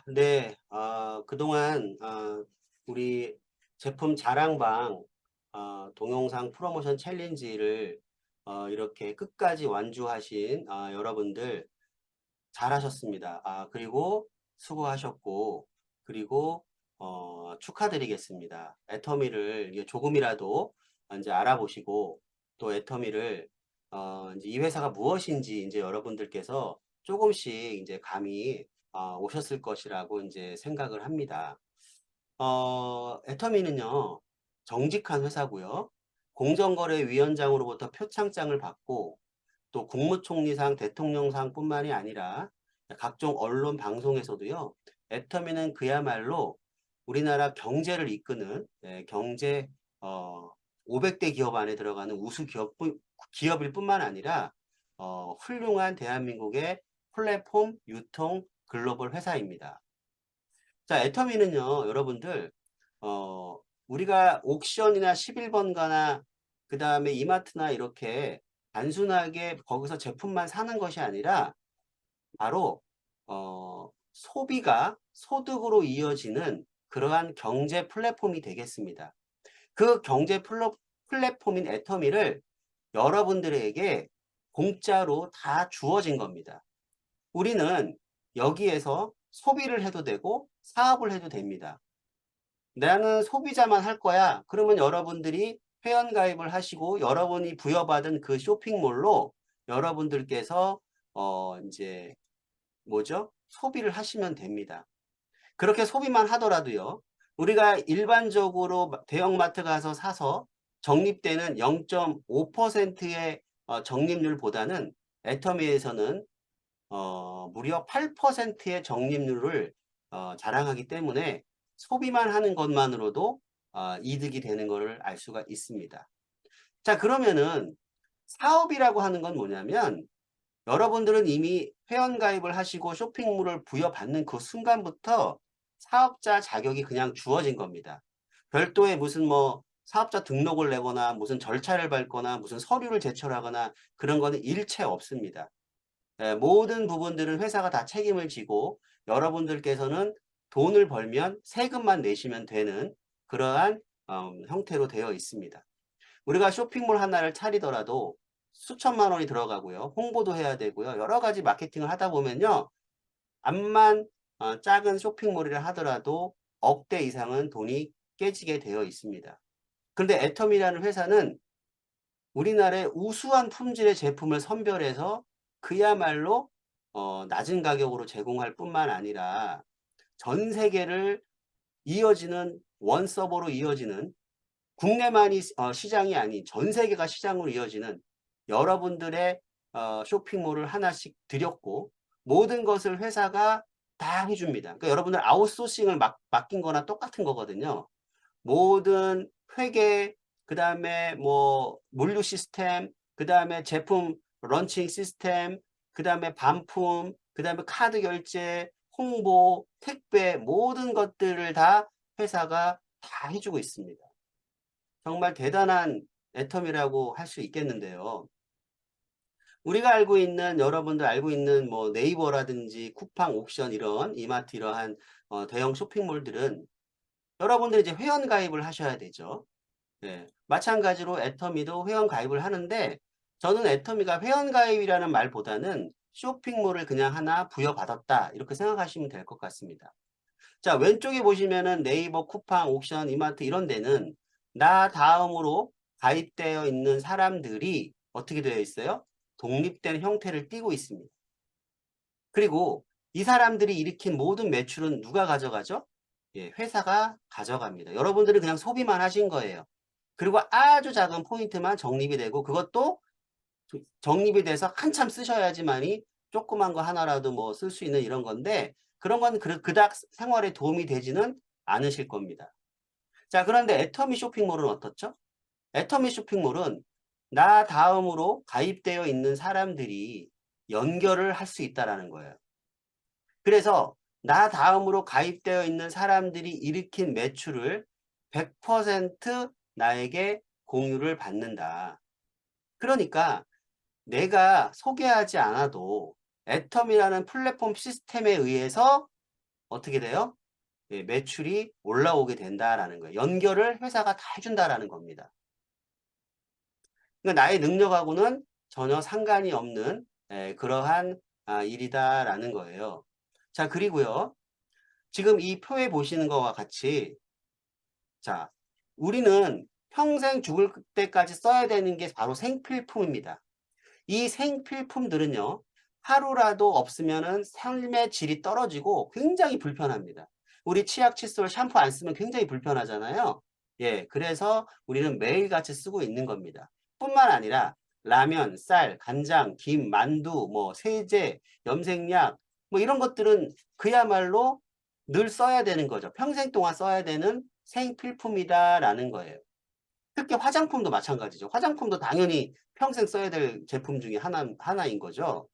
네. 그동안 우리 제품 자랑방 동영상 프로모션 챌린지를 이렇게 끝까지 완주하신 여러분들 잘하셨습니다. 그리고 수고하셨고, 그리고 축하드리겠습니다. 애터미를 이게 조금이라도 이제 알아보시고, 또 애터미를 이제 이 회사가 무엇인지 이제 여러분들께서 조금씩 이제 감이 오셨을 것이라고 이제 생각을 합니다. 애터미는요, 정직한 회사고요. 공정거래위원장으로부터 표창장을 받고, 또 국무총리상, 대통령상뿐만이 아니라 각종 언론 방송에서도요. 애터미는 그야말로 우리나라 경제를 이끄는 경제 어, 500대 기업 안에 들어가는 우수 기업일 뿐만 아니라 훌륭한 대한민국의 플랫폼 유통 글로벌 회사입니다. 자, 애터미는요, 여러분들 우리가 옥션이나 11번가나 그 다음에 이마트나 이렇게 단순하게 거기서 제품만 사는 것이 아니라 바로 소비가 소득으로 이어지는 그러한 경제 플랫폼이 되겠습니다. 그 경제 플랫폼인 애터미를 여러분들에게 공짜로 다 주어진 겁니다. 우리는 여기에서 소비를 해도 되고 사업을 해도 됩니다. 나는 소비자만 할 거야. 그러면 여러분들이 회원가입을 하시고 여러분이 부여받은 그 쇼핑몰로 여러분들께서 이제 뭐죠? 소비를 하시면 됩니다. 그렇게 소비만 하더라도요. 우리가 일반적으로 대형마트 가서 사서 적립되는 0.5%의 적립률보다는 애터미에서는 무려 8%의 적립률을 자랑하기 때문에 소비만 하는 것만으로도 이득이 되는 것을 알 수가 있습니다. 자, 그러면은 사업이라고 하는 건 뭐냐면 여러분들은 이미 회원가입을 하시고 쇼핑몰을 부여받는 그 순간부터 사업자 자격이 그냥 주어진 겁니다. 별도의 무슨 뭐 사업자 등록을 내거나 무슨 절차를 밟거나 무슨 서류를 제출하거나 그런 거는 일체 없습니다. 모든 부분들은 회사가 다 책임을 지고 여러분들께서는 돈을 벌면 세금만 내시면 되는 그러한 형태로 되어 있습니다. 우리가 쇼핑몰 하나를 차리더라도 수천만 원이 들어가고요. 홍보도 해야 되고요. 여러 가지 마케팅을 하다 보면요. 암만 작은 쇼핑몰이라 하더라도 억대 이상은 돈이 깨지게 되어 있습니다. 그런데 애텀이라는 회사는 우리나라의 우수한 품질의 제품을 선별해서 그야말로 낮은 가격으로 제공할 뿐만 아니라 전 세계를 이어지는 원서버로 이어지는 국내만이 시장이 아닌 전 세계가 시장으로 이어지는 여러분들의 쇼핑몰을 하나씩 드렸고 모든 것을 회사가 다 해줍니다. 그러니까 여러분들 아웃소싱을 맡긴 거나 똑같은 거거든요. 모든 회계, 그 다음에 뭐 물류 시스템, 그 다음에 제품 런칭 시스템, 그 다음에 반품, 그 다음에 카드 결제, 홍보, 택배 모든 것들을 다 회사가 다 해주고 있습니다. 정말 대단한 애텀이라고 할 수 있겠는데요. 우리가 알고 있는 여러분들 알고 있는 뭐 네이버라든지 쿠팡, 옥션 이런 이마트 이러한 대형 쇼핑몰들은 여러분들이 이제 회원 가입을 하셔야 되죠. 네. 마찬가지로 애터미도 회원 가입을 하는데 저는 애터미가 회원 가입이라는 말보다는 쇼핑몰을 그냥 하나 부여받았다 이렇게 생각하시면 될 것 같습니다. 자, 왼쪽에 보시면은 네이버, 쿠팡, 옥션, 이마트 이런 데는 나 다음으로 가입되어 있는 사람들이 어떻게 되어 있어요? 독립된 형태를 띠고 있습니다. 그리고 이 사람들이 일으킨 모든 매출은 누가 가져가죠? 예, 회사가 가져갑니다. 여러분들은 그냥 소비만 하신 거예요. 그리고 아주 작은 포인트만 적립이 되고 그것도 적립이 돼서 한참 쓰셔야지만이 조그만 거 하나라도 뭐 쓸 수 있는 이런 건데 그런 건 그닥 생활에 도움이 되지는 않으실 겁니다. 자, 그런데 애터미 쇼핑몰은 어떻죠? 애터미 쇼핑몰은 나 다음으로 가입되어 있는 사람들이 연결을 할 수 있다라는 거예요. 그래서 나 다음으로 가입되어 있는 사람들이 일으킨 매출을 100% 나에게 공유를 받는다. 그러니까 내가 소개하지 않아도 애텀이라는 플랫폼 시스템에 의해서 어떻게 돼요? 예, 매출이 올라오게 된다라는 거예요. 연결을 회사가 다 해준다라는 겁니다. 그러니까 나의 능력하고는 전혀 상관이 없는 그러한 일이다라는 거예요. 자, 그리고요. 지금 이 표에 보시는 것과 같이 자, 우리는 평생 죽을 때까지 써야 되는 게 바로 생필품입니다. 이 생필품들은요, 하루라도 없으면은 삶의 질이 떨어지고 굉장히 불편합니다. 우리 치약, 칫솔, 샴푸 안 쓰면 굉장히 불편하잖아요. 예, 그래서 우리는 매일같이 쓰고 있는 겁니다. 뿐만 아니라 라면, 쌀, 간장, 김, 만두, 뭐 세제, 염색약, 뭐 이런 것들은 그야말로 늘 써야 되는 거죠. 평생 동안 써야 되는 생필품이다라는 거예요. 특히 화장품도 마찬가지죠. 화장품도 당연히 평생 써야 될 제품 중에 하나인 거죠.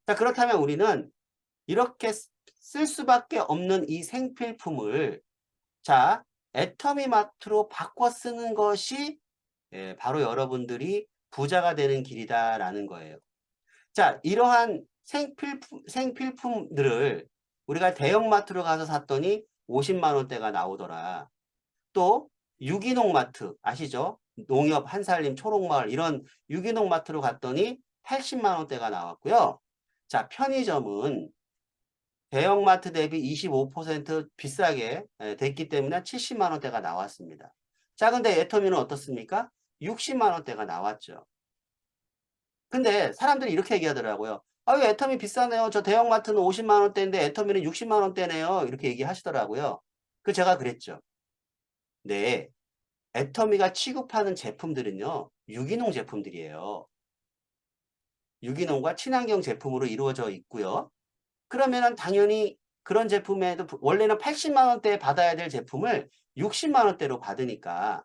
자, 그렇다면 우리는 이렇게 쓸 수밖에 없는 이 생필품을 자, 애터미마트로 바꿔 쓰는 것이 바로 여러분들이 부자가 되는 길이다라는 거예요. 자, 이러한 생필품들을 우리가 대형마트로 가서 샀더니 50만 원대가 나오더라. 또 유기농 마트 아시죠? 농협, 한살림, 초록마을 이런 유기농 마트로 갔더니 80만 원대가 나왔고요. 자, 편의점은 대형마트 대비 25% 비싸게 됐기 때문에 70만 원대가 나왔습니다. 자, 근데 애터미는 어떻습니까? 60만 원대가 나왔죠. 근데 사람들이 이렇게 얘기하더라고요. 아유, 애터미 비싸네요. 저 대형마트는 50만 원대인데 애터미는 60만 원대네요. 이렇게 얘기하시더라고요. 그 제가 그랬죠. 네. 애터미가 취급하는 제품들은요, 유기농 제품들이에요. 유기농과 친환경 제품으로 이루어져 있고요. 그러면은 당연히 그런 제품에도 원래는 80만 원대에 받아야 될 제품을 60만 원대로 받으니까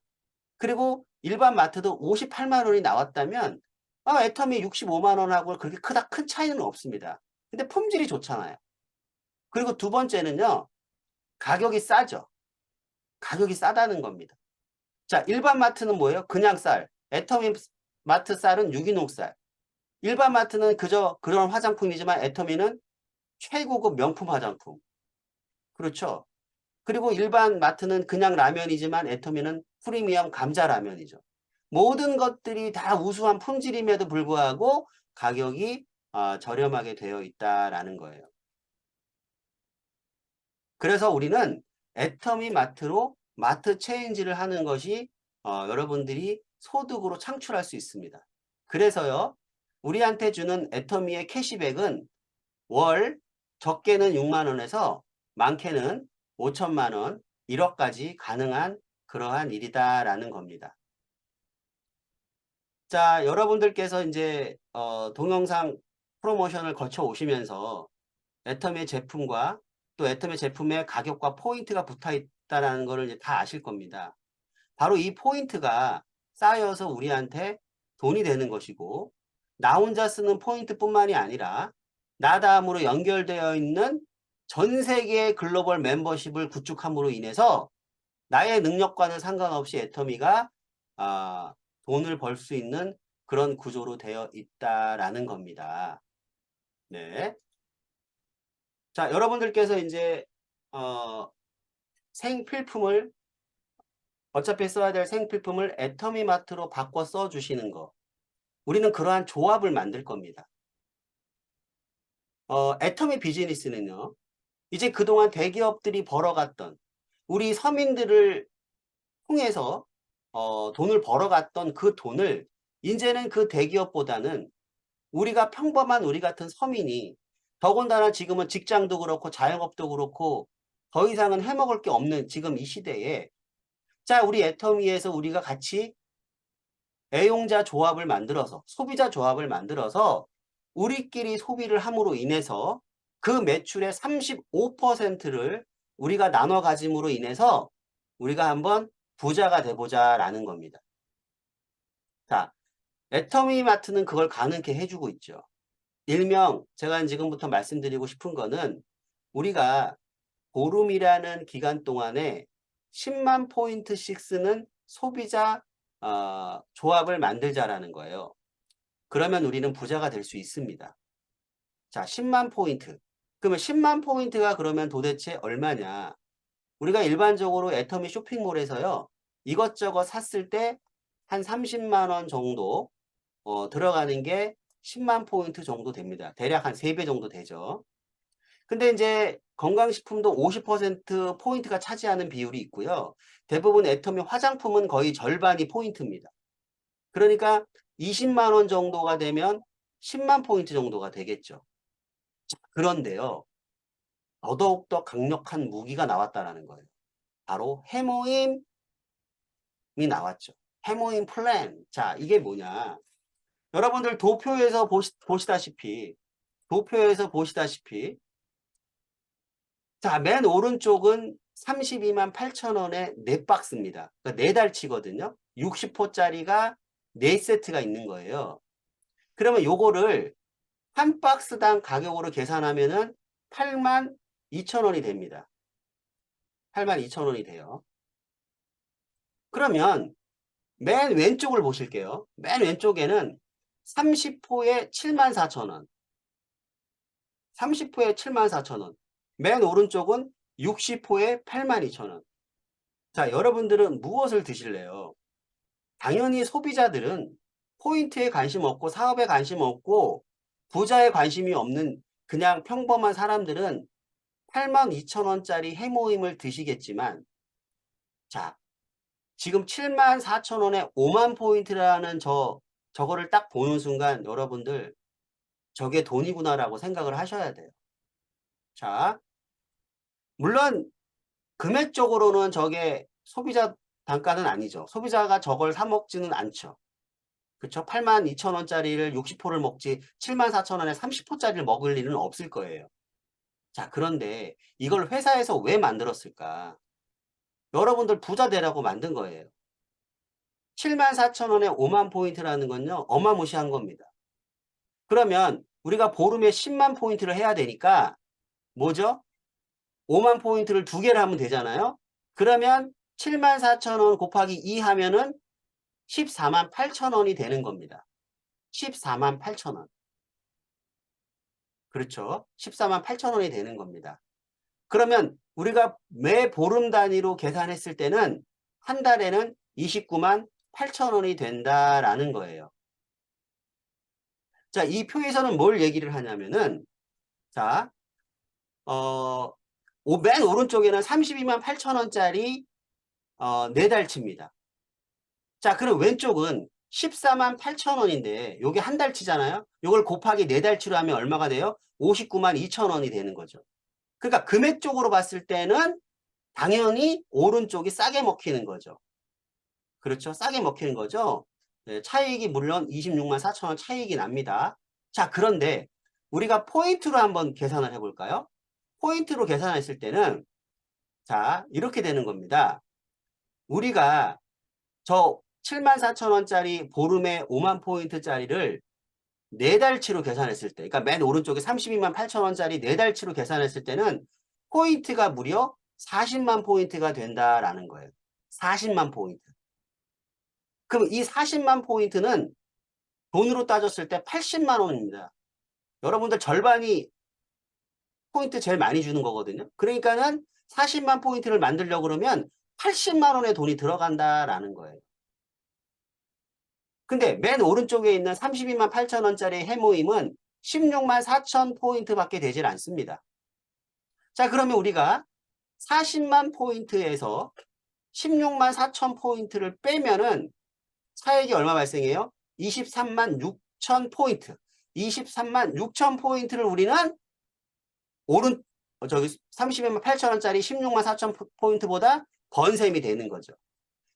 그리고 일반 마트도 58만 원이 나왔다면 애터미 65만 원하고 그렇게 큰 차이는 없습니다. 근데 품질이 좋잖아요. 그리고 두 번째는요, 가격이 싸죠. 가격이 싸다는 겁니다. 자, 일반 마트는 뭐예요? 그냥 쌀. 애터미 마트 쌀은 유기농 쌀. 일반 마트는 그저 그런 화장품이지만 애터미는 최고급 명품 화장품. 그렇죠? 그리고 일반 마트는 그냥 라면이지만 애터미는 프리미엄 감자 라면이죠. 모든 것들이 다 우수한 품질임에도 불구하고 가격이 저렴하게 되어 있다라는 거예요. 그래서 우리는 애터미 마트로 마트 체인지를 하는 것이 여러분들이 소득으로 창출할 수 있습니다. 그래서요, 우리한테 주는 애터미의 캐시백은 월 적게는 6만 원에서 많게는 5천만 원, 1억까지 가능한 그러한 일이다라는 겁니다. 자, 여러분들께서 이제 동영상 프로모션을 거쳐 오시면서 애터미 제품과 또 애터미 제품의 가격과 포인트가 붙어 있다는 것을 이제 다 아실 겁니다. 바로 이 포인트가 쌓여서 우리한테 돈이 되는 것이고 나 혼자 쓰는 포인트뿐만이 아니라 나 다음으로 연결되어 있는 전 세계의 글로벌 멤버십을 구축함으로 인해서 나의 능력과는 상관없이 애터미가 아, 돈을 벌 수 있는 그런 구조로 되어 있다라는 겁니다. 네. 자, 여러분들께서 이제 생필품을 어차피 써야 될 생필품을 애터미마트로 바꿔 써주시는 거. 우리는 그러한 조합을 만들 겁니다. 애터미 비즈니스는요. 이제 그동안 대기업들이 벌어갔던 우리 서민들을 통해서 돈을 벌어갔던 그 돈을 이제는 그 대기업보다는 우리가 평범한 우리 같은 서민이 더군다나 지금은 직장도 그렇고 자영업도 그렇고 더 이상은 해먹을 게 없는 지금 이 시대에 자, 우리 애터미에서 우리가 같이 애용자 조합을 만들어서 소비자 조합을 만들어서 우리끼리 소비를 함으로 인해서 그 매출의 35%를 우리가 나눠 가짐으로 인해서 우리가 한번 부자가 돼보자라는 겁니다. 자, 애터미마트는 그걸 가능케 해주고 있죠. 일명 제가 지금부터 말씀드리고 싶은 거는 우리가 보름이라는 기간 동안에 10만 포인트씩 쓰는 소비자 조합을 만들자라는 거예요. 그러면 우리는 부자가 될 수 있습니다. 자, 10만 포인트. 그러면 10만 포인트가 그러면 도대체 얼마냐? 우리가 일반적으로 애터미 쇼핑몰에서요. 이것저것 샀을 때 한 30만 원 정도 들어가는 게 10만 포인트 정도 됩니다. 대략 한 3배 정도 되죠. 근데 이제 건강식품도 50% 포인트가 차지하는 비율이 있고요. 대부분 애터미 화장품은 거의 절반이 포인트입니다. 그러니까 20만 원 정도가 되면 10만 포인트 정도가 되겠죠. 그런데요. 더더욱더 강력한 무기가 나왔다라는 거예요. 바로 해모임이 나왔죠. 해모임 플랜. 자, 이게 뭐냐. 여러분들 도표에서 보시다시피 자, 맨 오른쪽은 32만 8천 원의 4박스입니다. 그러니까 4달치거든요. 60호짜리가 4세트가 있는 거예요. 그러면 요거를 한 박스당 가격으로 계산하면은 8만 2천 원이 됩니다. 8만 2천 원이 돼요. 그러면 맨 왼쪽을 보실게요. 맨 왼쪽에는 30호에 7만 4천 원. 30호에 7만 4천 원. 맨 오른쪽은 60호에 8만 2천 원. 자, 여러분들은 무엇을 드실래요? 당연히 소비자들은 포인트에 관심 없고 사업에 관심 없고 부자에 관심이 없는 그냥 평범한 사람들은 8만 2천 원짜리 해모임을 드시겠지만 자, 지금 7만 4천 원에 5만 포인트라는 저거를 딱 보는 순간 여러분들 저게 돈이구나라고 생각을 하셔야 돼요. 자, 물론 금액적으로는 저게 소비자 단가는 아니죠. 소비자가 저걸 사 먹지는 않죠. 그쵸? 8만 2천 원짜리를 60호를 먹지 7만 4천 원에 30호짜리를 먹을 일은 없을 거예요. 자, 그런데 이걸 회사에서 왜 만들었을까? 여러분들 부자 되라고 만든 거예요. 7만 4천 원에 5만 포인트라는 건요, 어마무시한 겁니다. 그러면 우리가 보름에 10만 포인트를 해야 되니까 뭐죠? 5만 포인트를 2개를 하면 되잖아요. 그러면 7만 4천 원 곱하기 2 하면은 14만 8천 원이 되는 겁니다. 14만 8천 원. 그렇죠. 14만 8천 원이 되는 겁니다. 그러면 우리가 매 보름 단위로 계산했을 때는 한 달에는 29만 8천 원이 된다라는 거예요. 자, 이 표에서는 뭘 얘기를 하냐면은 자, 맨 오른쪽에는 32만 8천 원짜리 4달치입니다. 자, 그럼 왼쪽은 14만 8천 원인데 요게 한 달치잖아요. 요걸 곱하기 4달치로 하면 얼마가 돼요? 59만 2천 원이 되는 거죠. 그러니까 금액적으로 봤을 때는 당연히 오른쪽이 싸게 먹히는 거죠. 그렇죠? 싸게 먹히는 거죠. 네, 차익이 물론 26만 4천 원 차익이 납니다. 자, 그런데 우리가 포인트로 한번 계산을 해볼까요? 포인트로 계산했을 때는 자, 이렇게 되는 겁니다. 우리가 저 7만 4천 원짜리 보름에 5만 포인트짜리를 4달치로 계산했을 때, 그러니까 맨 오른쪽에 32만 8천 원짜리 4달치로 계산했을 때는 포인트가 무려 40만 포인트가 된다라는 거예요. 40만 포인트. 그럼 이 40만 포인트는 돈으로 따졌을 때 80만 원입니다. 여러분들 절반이 포인트 제일 많이 주는 거거든요. 그러니까는 40만 포인트를 만들려고 그러면 80만 원의 돈이 들어간다라는 거예요. 근데 맨 오른쪽에 있는 32만 8천 원짜리 해모임은 16만 4천 포인트밖에 되질 않습니다. 자, 그러면 우리가 40만 포인트에서 16만 4천 포인트를 빼면은 차액이 얼마 발생해요? 23만 6천 포인트. 23만 6천 포인트를 우리는 저기 32만 8천 원짜리 16만 4천 포인트보다 번 셈이 되는 거죠.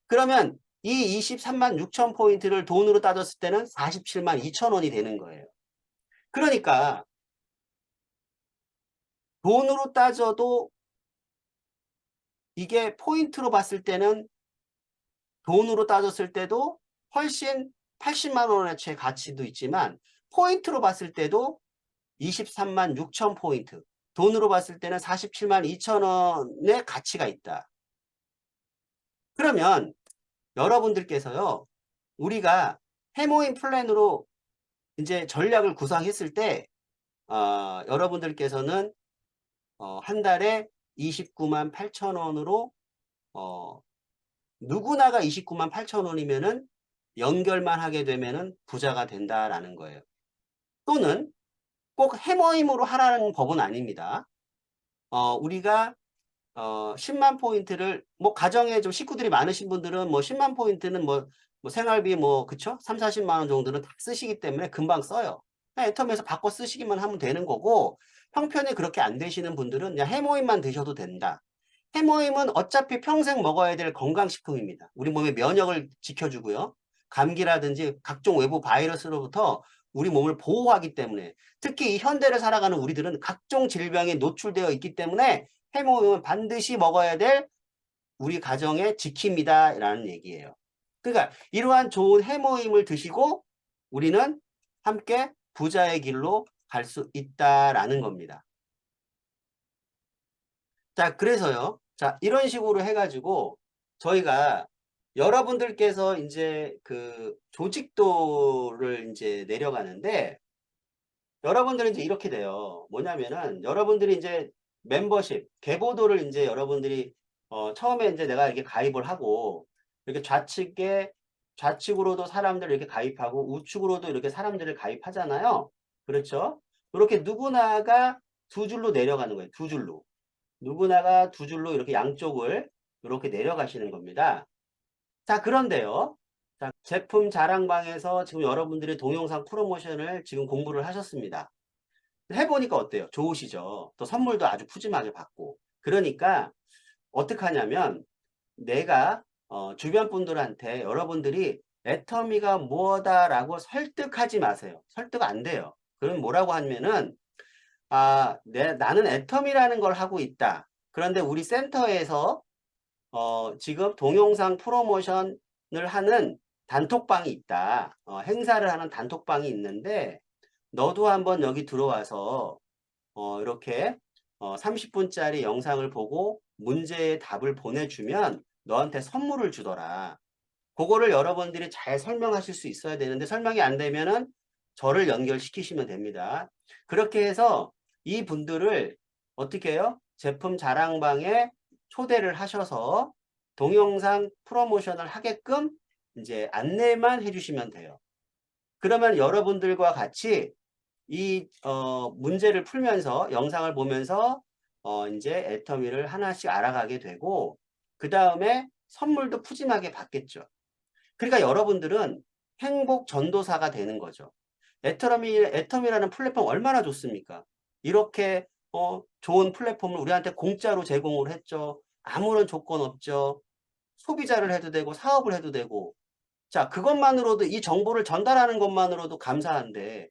그러면 이 23만 6천 포인트를 돈으로 따졌을 때는 47만 2천 원이 되는 거예요. 그러니까 돈으로 따져도 이게 포인트로 봤을 때는 돈으로 따졌을 때도 훨씬 80만 원의 채 가치도 있지만 포인트로 봤을 때도 23만 6천 포인트, 돈으로 봤을 때는 47만 2천 원의 가치가 있다. 그러면 여러분들께서요, 우리가 해모임 플랜으로 이제 전략을 구상했을 때, 여러분들께서는 한 달에 29만 8천 원으로 누구나가 29만 8천 원이면은 연결만 하게 되면은 부자가 된다라는 거예요. 또는 꼭 해머임으로 하라는 법은 아닙니다. 우리가 10만 포인트를 뭐 가정에 좀 식구들이 많으신 분들은 뭐 10만 포인트는 뭐 생활비 뭐 그쵸? 3, 40만 원 정도는 다 쓰시기 때문에 금방 써요. 그냥 애텀에서 바꿔 쓰시기만 하면 되는 거고 형편이 그렇게 안 되시는 분들은 그냥 해모임만 드셔도 된다. 해모임은 어차피 평생 먹어야 될 건강식품입니다. 우리 몸의 면역을 지켜주고요. 감기라든지 각종 외부 바이러스로부터 우리 몸을 보호하기 때문에 특히 이 현대를 살아가는 우리들은 각종 질병에 노출되어 있기 때문에 해모임은 반드시 먹어야 될 우리 가정의 지킴이다 라는 얘기예요. 그러니까 이러한 좋은 해모임을 드시고 우리는 함께 부자의 길로 갈 수 있다라는 겁니다. 자, 그래서요. 자, 이런 식으로 해가지고 저희가 여러분들께서 이제 그 조직도를 이제 내려가는데 여러분들은 이제 이렇게 돼요. 뭐냐면은 여러분들이 이제 멤버십, 계보도를 이제 여러분들이 처음에 이제 내가 이렇게 가입을 하고 이렇게 좌측으로도 사람들을 이렇게 가입하고 우측으로도 이렇게 사람들을 가입하잖아요. 그렇죠? 이렇게 누구나가 두 줄로 내려가는 거예요. 두 줄로. 누구나가 두 줄로 이렇게 양쪽을 이렇게 내려가시는 겁니다. 자, 그런데요. 자, 제품 자랑방에서 지금 여러분들이 동영상 프로모션을 지금 공부를 하셨습니다. 해보니까 어때요? 좋으시죠? 또 선물도 아주 푸짐하게 받고. 그러니까 어떻게 하냐면 내가 주변 분들한테 여러분들이 애터미가 뭐다라고 설득하지 마세요. 설득 안 돼요. 그럼 뭐라고 하면은 나는 애텀이라는 걸 하고 있다. 그런데 우리 센터에서 지금 동영상 프로모션을 하는 단톡방이 있다. 행사를 하는 단톡방이 있는데 너도 한번 여기 들어와서 이렇게 30분짜리 영상을 보고 문제의 답을 보내주면 너한테 선물을 주더라. 그거를 여러분들이 잘 설명하실 수 있어야 되는데 설명이 안 되면은 저를 연결시키시면 됩니다. 그렇게 해서 이 분들을 어떻게 해요? 제품 자랑방에 초대를 하셔서 동영상 프로모션을 하게끔 이제 안내만 해주시면 돼요. 그러면 여러분들과 같이 이 문제를 풀면서 영상을 보면서 이제 애터미를 하나씩 알아가게 되고 그 다음에 선물도 푸짐하게 받겠죠. 그러니까 여러분들은 행복 전도사가 되는 거죠. 애터미라는 플랫폼 얼마나 좋습니까? 이렇게 좋은 플랫폼을 우리한테 공짜로 제공을 했죠. 아무런 조건 없죠. 소비자를 해도 되고 사업을 해도 되고 자 그것만으로도 이 정보를 전달하는 것만으로도 감사한데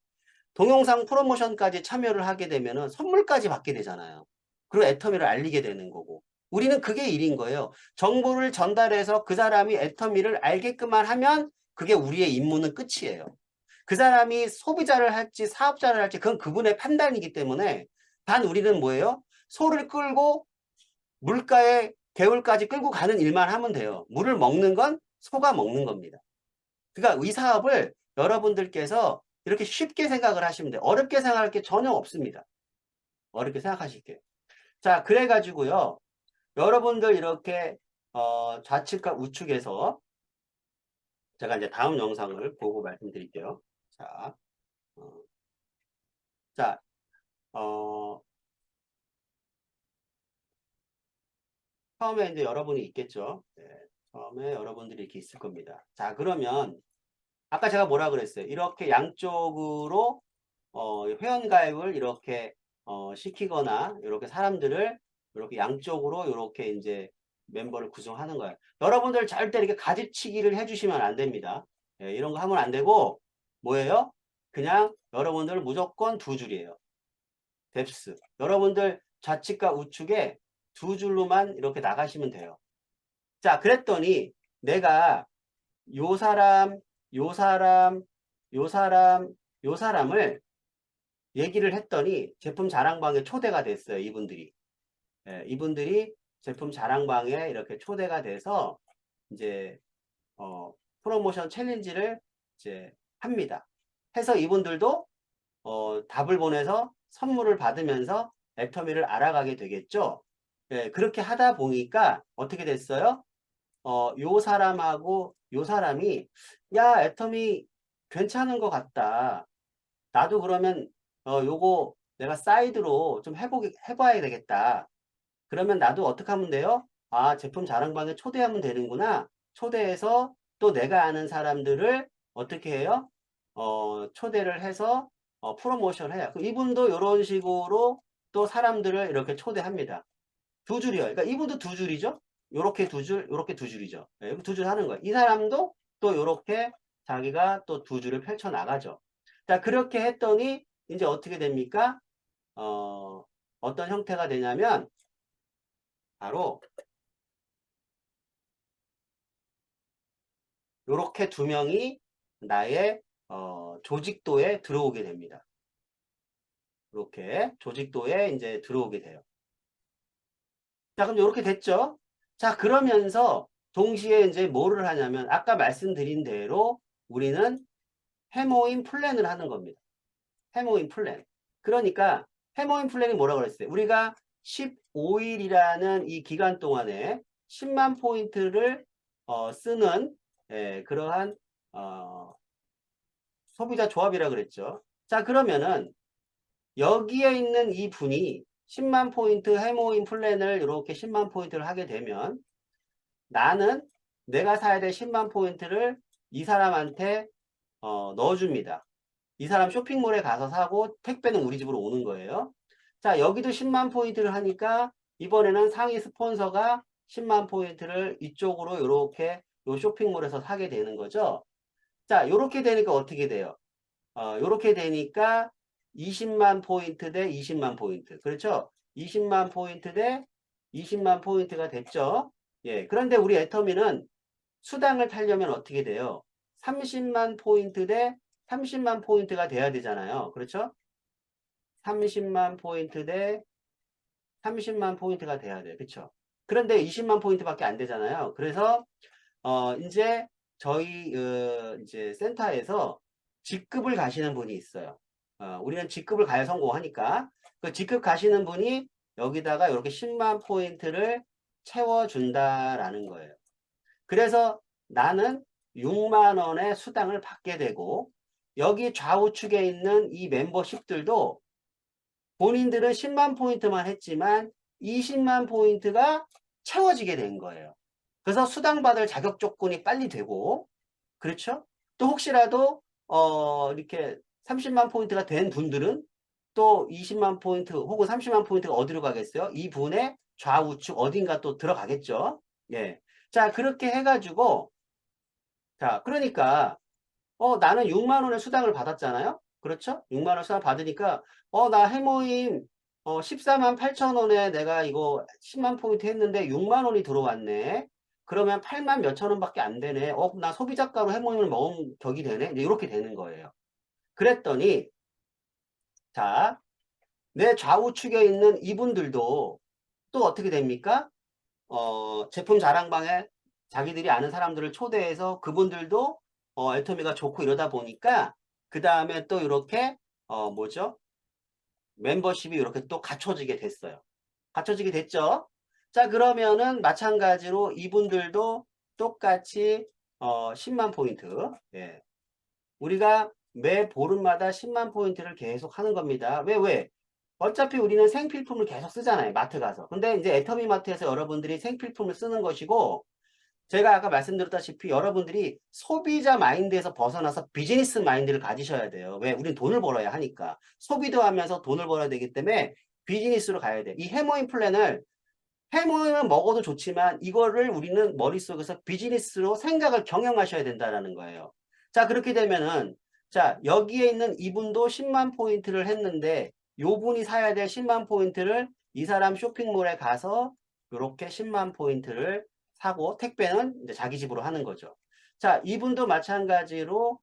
동영상 프로모션까지 참여를 하게 되면 선물까지 받게 되잖아요. 그리고 애터미를 알리게 되는 거고. 우리는 그게 일인 거예요. 정보를 전달해서 그 사람이 애터미를 알게끔만 하면 그게 우리의 임무는 끝이에요. 그 사람이 소비자를 할지 사업자를 할지 그건 그분의 판단이기 때문에 단 우리는 뭐예요? 소를 끌고 물가에 개울까지 끌고 가는 일만 하면 돼요. 물을 먹는 건 소가 먹는 겁니다. 그러니까 이 사업을 여러분들께서 이렇게 쉽게 생각을 하시면 돼요. 어렵게 생각할 게 전혀 없습니다. 어렵게 생각하실게요. 자, 그래가지고요. 여러분들 이렇게 좌측과 우측에서 제가 이제 다음 영상을 보고 말씀드릴게요. 자, 어, 자, 어, 처음에 이제 여러분이 있겠죠. 네, 처음에 여러분들이 이렇게 있을 겁니다. 자, 그러면 아까 제가 뭐라 그랬어요? 이렇게 양쪽으로 회원가입을 이렇게 시키거나 이렇게 사람들을 이렇게 양쪽으로 이렇게 이제 멤버를 구성하는 거예요. 여러분들 절대 이렇게 가지치기를 해주시면 안 됩니다. 예, 이런 거 하면 안 되고 뭐예요? 그냥 여러분들 무조건 두 줄이에요. 뎁스. 여러분들 좌측과 우측에 두 줄로만 이렇게 나가시면 돼요. 자, 그랬더니 내가 요 사람, 요 사람, 요 사람, 요 사람을 얘기를 했더니 제품 자랑방에 초대가 됐어요. 이분들이. 예, 이분들이 제품 자랑방에 이렇게 초대가 돼서 이제 프로모션 챌린지를 이제 합니다. 해서 이분들도 답을 보내서 선물을 받으면서 애터미를 알아가게 되겠죠. 예, 그렇게 하다 보니까 어떻게 됐어요? 요 사람하고 요 사람이 야, 애터미 괜찮은 것 같다. 나도 그러면 요거 내가 사이드로 좀 해봐야 되겠다. 그러면 나도 어떻게 하면 돼요? 아, 제품 자랑방에 초대하면 되는구나. 초대해서 또 내가 아는 사람들을 어떻게 해요? 초대를 해서 프로모션 해요. 이분도 이런 식으로 또 사람들을 이렇게 초대합니다. 두 줄이요. 그러니까 이분도 두 줄이죠. 요렇게 두 줄, 요렇게 두 줄이죠. 네, 두 줄 하는 거예요. 이 사람도 또 요렇게 자기가 또 두 줄을 펼쳐 나가죠. 자, 그렇게 했더니 이제 어떻게 됩니까? 어떤 형태가 되냐면 바로 요렇게 두 명이 나의 조직도에 들어오게 됩니다. 이렇게 조직도에 이제 들어오게 돼요. 자, 그럼 이렇게 됐죠? 자, 그러면서 동시에 이제 뭐를 하냐면 아까 말씀드린 대로 우리는 해모임 플랜을 하는 겁니다. 해모임 플랜. 그러니까 해모임 플랜이 뭐라고 그랬어요? 우리가 15일이라는 이 기간 동안에 10만 포인트를 쓰는 그러한 소비자 조합이라 그랬죠. 자, 그러면은 여기에 있는 이 분이 10만 포인트 해모임 플랜을 이렇게 10만 포인트를 하게 되면 나는 내가 사야 될 10만 포인트를 이 사람한테 넣어줍니다. 이 사람 쇼핑몰에 가서 사고 택배는 우리 집으로 오는 거예요. 자, 여기도 10만 포인트를 하니까 이번에는 상위 스폰서가 10만 포인트를 이쪽으로 이렇게 요 쇼핑몰에서 사게 되는 거죠. 자, 이렇게 되니까 어떻게 돼요? 요렇게 되니까 20만 포인트 대 20만 포인트. 그렇죠? 20만 포인트 대 20만 포인트가 됐죠? 예. 그런데 우리 애터미는 수당을 타려면 어떻게 돼요? 30만 포인트 대 30만 포인트가 돼야 되잖아요. 그렇죠? 30만 포인트 대 30만 포인트가 돼야 돼요. 그렇죠? 그런데 20만 포인트밖에 안 되잖아요. 그래서 이제 저희 이제 센터에서 직급을 가시는 분이 있어요. 우리는 직급을 가야 성공하니까 그 직급 가시는 분이 여기다가 이렇게 10만 포인트를 채워준다라는 거예요. 그래서 나는 6만 원의 수당을 받게 되고 여기 좌우측에 있는 이 멤버십들도 본인들은 10만 포인트만 했지만 20만 포인트가 채워지게 된 거예요. 그래서 수당받을 자격 조건이 빨리 되고, 그렇죠? 또 혹시라도, 이렇게 30만 포인트가 된 분들은 또 20만 포인트 혹은 30만 포인트가 어디로 가겠어요? 이 분의 좌우측 어딘가 또 들어가겠죠? 예. 자, 그렇게 해가지고, 자, 그러니까, 나는 6만 원의 수당을 받았잖아요? 그렇죠? 6만 원 수당 받으니까, 나 해모임, 14만 8천 원에 내가 이거 10만 포인트 했는데 6만 원이 들어왔네. 그러면 8만 몇천 원밖에 안 되네. 나 소비자가로 해모임을 먹은 격이 되네. 이제 이렇게 되는 거예요. 그랬더니, 자, 내 좌우측에 있는 이분들도 또 어떻게 됩니까? 제품 자랑방에 자기들이 아는 사람들을 초대해서 그분들도 애터미가 좋고 이러다 보니까 그 다음에 또 이렇게 뭐죠? 멤버십이 이렇게 또 갖춰지게 됐어요. 갖춰지게 됐죠? 자, 그러면은 마찬가지로 이분들도 똑같이 10만 포인트. 예. 우리가 매 보름마다 10만 포인트를 계속 하는 겁니다. 왜? 어차피 우리는 생필품을 계속 쓰잖아요. 마트 가서. 근데 이제 애터미 마트에서 여러분들이 생필품을 쓰는 것이고 제가 아까 말씀드렸다시피 여러분들이 소비자 마인드에서 벗어나서 비즈니스 마인드를 가지셔야 돼요. 왜? 우린 돈을 벌어야 하니까. 소비도 하면서 돈을 벌어야 되기 때문에 비즈니스로 가야 돼. 이 해모임 플랜을 해모임은 먹어도 좋지만 이거를 우리는 머릿속에서 비즈니스로 생각을 경영하셔야 된다는 거예요. 자, 그렇게 되면은 자, 여기에 있는 이분도 10만 포인트를 했는데 요 분이 사야 될 10만 포인트를 이 사람 쇼핑몰에 가서 이렇게 10만 포인트를 사고 택배는 이제 자기 집으로 하는 거죠. 자, 이분도 마찬가지로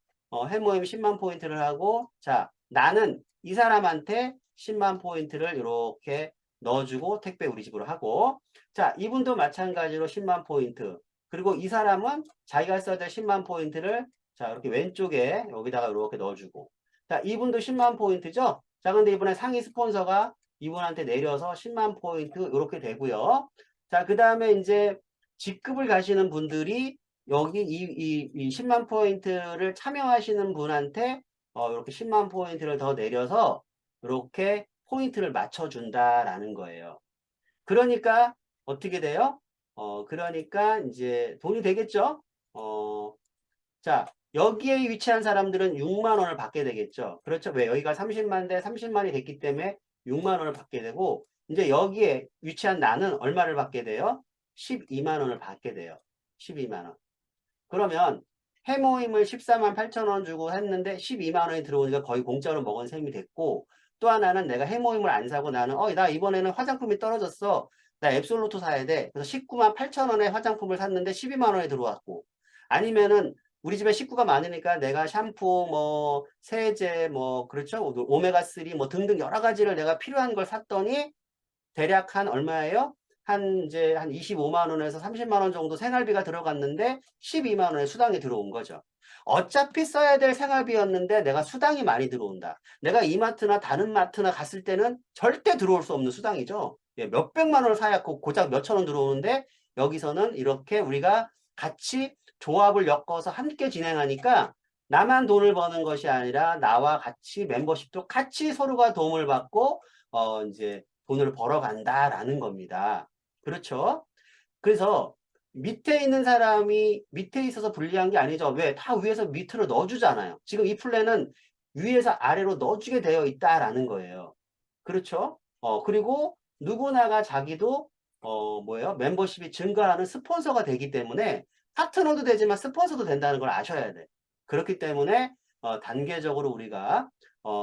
해모임 10만 포인트를 하고 자, 나는 이 사람한테 10만 포인트를 이렇게 넣어주고 택배 우리 집으로 하고 자, 이분도 마찬가지로 10만 포인트 그리고 이 사람은 자기가 써야 될 10만 포인트를 자, 이렇게 왼쪽에 여기다가 이렇게 넣어주고 자, 이분도 10만 포인트죠? 자, 근데 이번에 상위 스폰서가 이분한테 내려서 10만 포인트 이렇게 되고요. 자, 그 다음에 이제 직급을 가시는 분들이 여기 이 10만 포인트를 참여하시는 분한테 이렇게 10만 포인트를 더 내려서 이렇게 포인트를 맞춰준다라는 거예요. 그러니까 어떻게 돼요? 그러니까 이제 돈이 되겠죠? 자, 여기에 위치한 사람들은 6만 원을 받게 되겠죠. 그렇죠? 왜? 여기가 30만 대 30만이 됐기 때문에 6만 원을 받게 되고, 이제 여기에 위치한 나는 얼마를 받게 돼요? 12만 원을 받게 돼요. 12만 원. 그러면 해모임을 14만 8천 원 주고 했는데 12만 원이 들어오니까 거의 공짜로 먹은 셈이 됐고, 또 하나는 내가 해모임을 안 사고 나는 나 이번에는 화장품이 떨어졌어. 나 앱솔루트 사야 돼. 그래서 19만 8천 원의 화장품을 샀는데 12만 원에 들어왔고, 아니면은 우리 집에 식구가 많으니까 내가 샴푸, 뭐 세제, 뭐 그렇죠? 오메가3 뭐 등등 여러 가지를 내가 필요한 걸 샀더니 대략 한 얼마예요? 한 25만 원에서 30만 원 정도 생활비가 들어갔는데 12만 원의 수당이 들어온 거죠. 어차피 써야 될 생활비였는데 내가 수당이 많이 들어온다. 내가 이마트나 다른 마트나 갔을 때는 절대 들어올 수 없는 수당이죠. 예, 몇백만 원을 사야 고작 몇천 원 들어오는데 여기서는 이렇게 우리가 같이 조합을 엮어서 함께 진행하니까 나만 돈을 버는 것이 아니라 나와 같이 멤버십도 같이 서로가 도움을 받고 이제 돈을 벌어간다라는 겁니다. 그렇죠? 그래서 밑에 있는 사람이 밑에 있어서 불리한 게 아니죠. 왜? 다 위에서 밑으로 넣어주잖아요. 지금 이 플랜은 위에서 아래로 넣어주게 되어 있다라는 거예요. 그렇죠? 그리고 누구나가 자기도 뭐예요? 멤버십이 증가하는 스폰서가 되기 때문에 파트너도 되지만 스폰서도 된다는 걸 아셔야 돼. 그렇기 때문에 단계적으로 우리가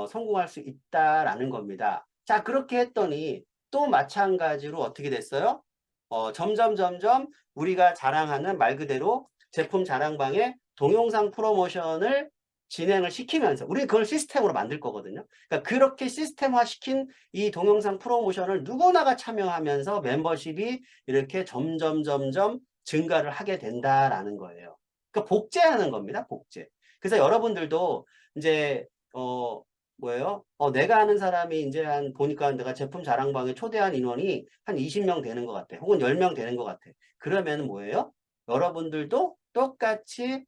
성공할 수 있다라는 겁니다. 자, 그렇게 했더니 또 마찬가지로 어떻게 됐어요? 점점 우리가 자랑하는 말 그대로 제품 자랑방에 동영상 프로모션을 진행을 시키면서 우리 그걸 시스템으로 만들 거거든요. 그러니까 그렇게 시스템화 시킨 이 동영상 프로모션을 누구나가 참여하면서 멤버십이 이렇게 점점 증가를 하게 된다라는 거예요. 그러니까 복제하는 겁니다. 복제. 그래서 여러분들도 이제 뭐예요? 내가 아는 사람이 이제 보니까 내가 제품 자랑방에 초대한 인원이 한 20명 되는 것 같아. 혹은 10명 되는 것 같아. 그러면 뭐예요? 여러분들도 똑같이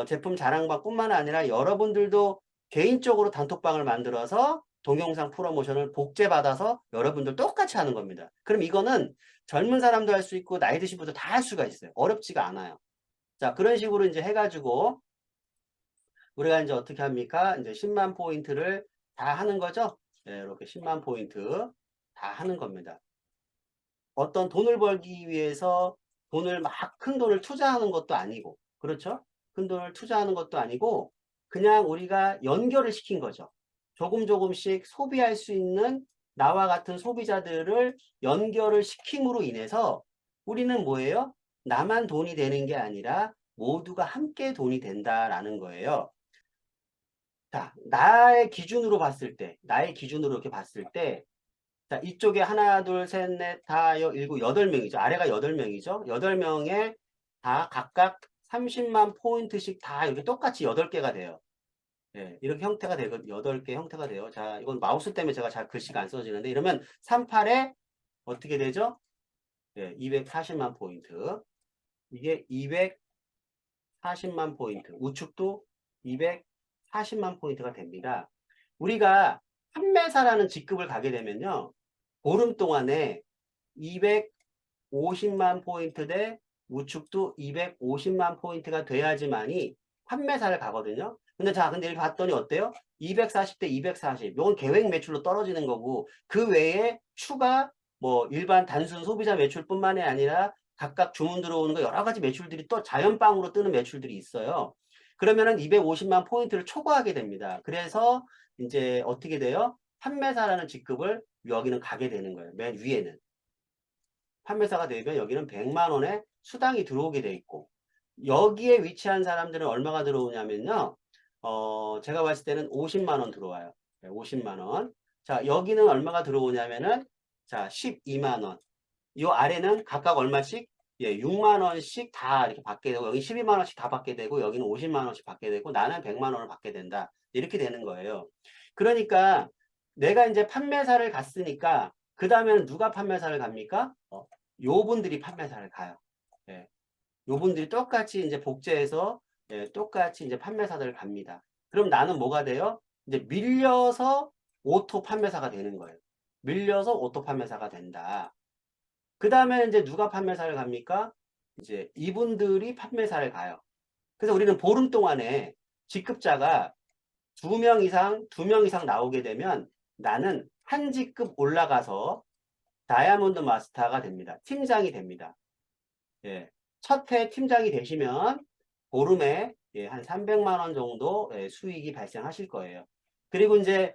제품 자랑방뿐만 아니라 여러분들도 개인적으로 단톡방을 만들어서 동영상 프로모션을 복제받아서 여러분들 똑같이 하는 겁니다. 그럼 이거는 젊은 사람도 할 수 있고 나이 드신 분도 다 할 수가 있어요. 어렵지가 않아요. 자, 그런 식으로 이제 해가지고 우리가 이제 어떻게 합니까? 이제 10만 포인트를 다 하는 거죠. 네, 이렇게 10만 포인트 다 하는 겁니다. 어떤 돈을 벌기 위해서 돈을 막 큰 돈을 투자하는 것도 아니고, 그렇죠? 큰 돈을 투자하는 것도 아니고, 그냥 우리가 연결을 시킨 거죠. 조금씩 소비할 수 있는 나와 같은 소비자들을 연결을 시킴으로 인해서 우리는 뭐예요? 나만 돈이 되는 게 아니라 모두가 함께 돈이 된다라는 거예요. 자, 나의 기준으로 이렇게 봤을 때, 자, 이쪽에 하나, 둘, 셋, 넷, 다, 일곱, 8명이죠. 아래가 8명이죠. 8명에 다 각각 30만 포인트씩 다 이렇게 똑같이 8개가 돼요. 예, 이렇게 형태가 되고, 8개 형태가 돼요. 자, 이건 마우스 때문에 제가 잘 글씨가 안 써지는데, 이러면 38에 어떻게 되죠? 예, 240만 포인트. 이게 240만 포인트. 우측도 240만 포인트가 됩니다. 우리가 판매사라는 직급을 가게 되면요. 보름 동안에 250만 포인트 대 우측도 250만 포인트가 돼야지만이 판매사를 가거든요. 근데 여기 봤더니 어때요? 240 대 240. 이건 계획 매출로 떨어지는 거고 그 외에 추가 뭐 일반 단순 소비자 매출뿐만이 아니라 각각 주문 들어오는 거 여러 가지 매출들이 또 자연빵으로 뜨는 매출들이 있어요. 그러면은 250만 포인트를 초과하게 됩니다. 그래서 이제 어떻게 돼요? 판매사라는 직급을 여기는 가게 되는 거예요. 맨 위에는. 판매사가 되면 여기는 100만 원의 수당이 들어오게 돼 있고 여기에 위치한 사람들은 얼마가 들어오냐면요. 제가 봤을 때는 50만 원 들어와요. 50만 원. 자, 여기는 얼마가 들어오냐면은 자, 12만 원. 요 아래는 각각 얼마씩? 예, 6만 원씩 다 이렇게 받게 되고 여기 12만 원씩 다 받게 되고 여기는 50만 원씩 받게 되고 나는 100만 원을 받게 된다. 이렇게 되는 거예요. 그러니까 내가 이제 판매사를 갔으니까 그 다음에는 누가 판매사를 갑니까? 요분들이 판매사를 가요. 예. 요분들이 똑같이 이제 복제해서 예, 똑같이 이제 판매사들을 갑니다. 그럼 나는 뭐가 돼요? 이제 밀려서 오토 판매사가 되는 거예요. 밀려서 오토 판매사가 된다. 그 다음에 이제 누가 판매사를 갑니까? 이제 이분들이 판매사를 가요. 그래서 우리는 보름 동안에 직급자가 두 명 이상 나오게 되면 나는 한 직급 올라가서 다이아몬드 마스터가 됩니다. 팀장이 됩니다. 예. 첫 해 팀장이 되시면 보름에 예, 한 300만 원 정도 예, 수익이 발생하실 거예요. 그리고 이제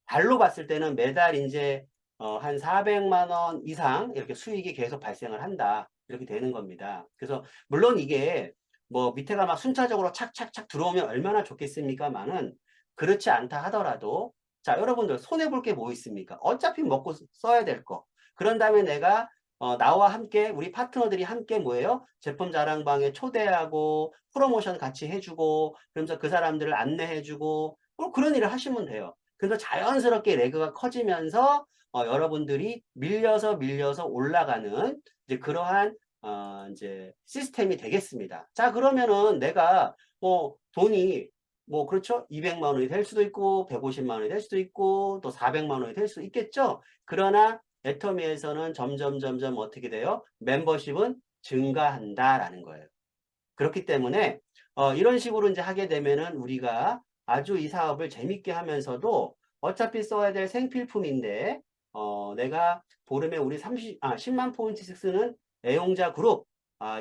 달로 봤을 때는 매달 이제 한 400만 원 이상 이렇게 수익이 계속 발생을 한다. 이렇게 되는 겁니다. 그래서 물론 이게 뭐 밑에가 막 순차적으로 착착착 들어오면 얼마나 좋겠습니까만은 그렇지 않다 하더라도 자, 여러분들 손해볼 게 뭐 있습니까? 어차피 먹고 써야 될 거. 그런 다음에 내가 나와 함께 우리 파트너들이 함께 뭐예요? 제품 자랑방에 초대하고 프로모션 같이 해주고 그러면서 그 사람들을 안내해주고 뭐 그런 일을 하시면 돼요. 그래서 자연스럽게 레그가 커지면서 여러분들이 밀려서 올라가는 이제 그러한 이제 시스템이 되겠습니다. 자, 그러면은 내가 뭐 돈이 뭐 그렇죠? 200만 원이 될 수도 있고 150만 원이 될 수도 있고 또 400만 원이 될 수도 있겠죠? 그러나 애터미에서는 점점 어떻게 돼요? 멤버십은 증가한다라는 거예요. 그렇기 때문에 이런 식으로 이제 하게 되면은 우리가 아주 이 사업을 재밌게 하면서도 어차피 써야 될 생필품인데 내가 보름에 우리 10만 포인트씩 쓰는 애용자 그룹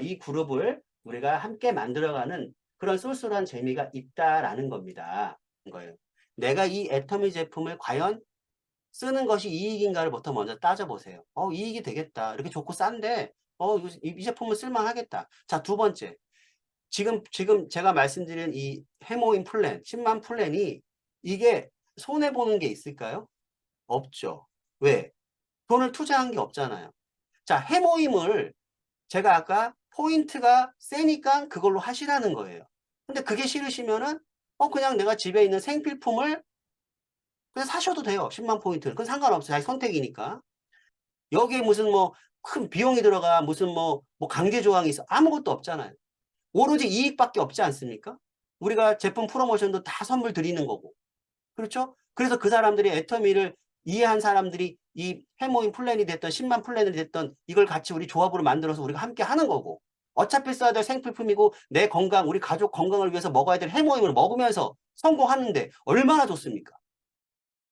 이 그룹을 우리가 함께 만들어가는 그런 쏠쏠한 재미가 있다라는 겁니다. 거예요. 내가 이 애터미 제품을 과연 쓰는 것이 이익인가를 부터 먼저 따져보세요. 이익이 되겠다. 이렇게 좋고 싼데 이 제품은 쓸만하겠다. 자, 두 번째. 지금 제가 말씀드린 이 해모임 플랜, 10만 플랜이 이게 손해보는 게 있을까요? 없죠. 왜? 돈을 투자한 게 없잖아요. 자, 해모임을 제가 아까 포인트가 세니까 그걸로 하시라는 거예요. 근데 그게 싫으시면은 그냥 내가 집에 있는 생필품을 그냥 사셔도 돼요. 10만 포인트는. 그건 상관없어요. 자기 선택이니까. 여기에 무슨 뭐 큰 비용이 들어가 무슨 뭐 강제 조항이 있어. 아무것도 없잖아요. 오로지 이익밖에 없지 않습니까? 우리가 제품 프로모션도 다 선물 드리는 거고. 그렇죠? 그래서 그 사람들이 애터미를 이해한 사람들이 이 해모임 플랜이 됐던 10만 플랜이 됐던 이걸 같이 우리 조합으로 만들어서 우리가 함께 하는 거고. 어차피 써야 될 생필품이고 내 건강, 우리 가족 건강을 위해서 먹어야 될 해모임을 먹으면서 성공하는데 얼마나 좋습니까?